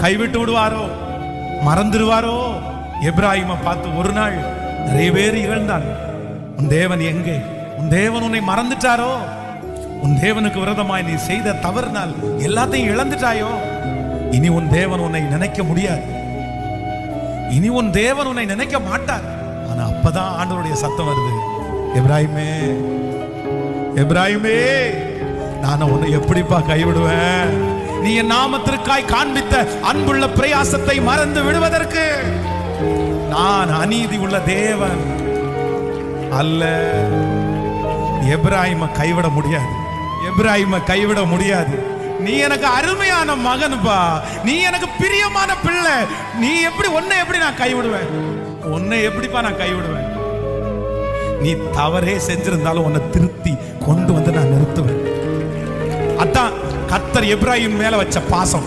கைவிட்டு விடுவாரோ, மறந்துடுவாரோ? எப்ராஹிமை பார்த்து ஒரு நாள் நிறைய பேர் இகழ்ந்தாங்க. உன் தேவன் எங்கே? உன் தேவன் உன்னை மறந்துட்டாரோ? உன் தேவனுக்கு விரோதமாய் நீ செய்த தவறுனால் எல்லாத்தையும் இழந்துட்டாயோ? இனி உன் தேவன் உன்னை நினைக்க முடியாது. இனி உன் தேவன் உன்னை நினைக்க மாட்டார். ஆனா அப்பதான் ஆண்டவருடைய சத்தம் வருது, எப்ராஹிமே, எப்ராஹிமே, நான் உன்னை எப்படிப்பா கைவிடுவேன்? நீ என் நாமத்திற்காய் காண்பித்த அன்புள்ள பிரயாசத்தை மறந்து விடுவதற்கு நான் அநீதி உள்ள தேவன் அல்ல. எப்ராஹிமை கைவிட முடியாது, எப்ராஹிமை கைவிட முடியாது. நீ எனக்கு அருமையான மகன்பா, நீ எனக்கு பிரியமான பிள்ளை. நீ எப்படி, உன்னை எப்படி நான் கைவிடுவேன்? உன்னை எப்படிப்பா நான் கைவிடுவேன்? நீ தவறே செஞ்சிருந்தாலும் உன்னை திருத்தி கொண்டு வந்து நான் நிறுத்துவேன். அதான் கர்த்தர் எப்ராஹிம் மேல வச்ச பாசம்.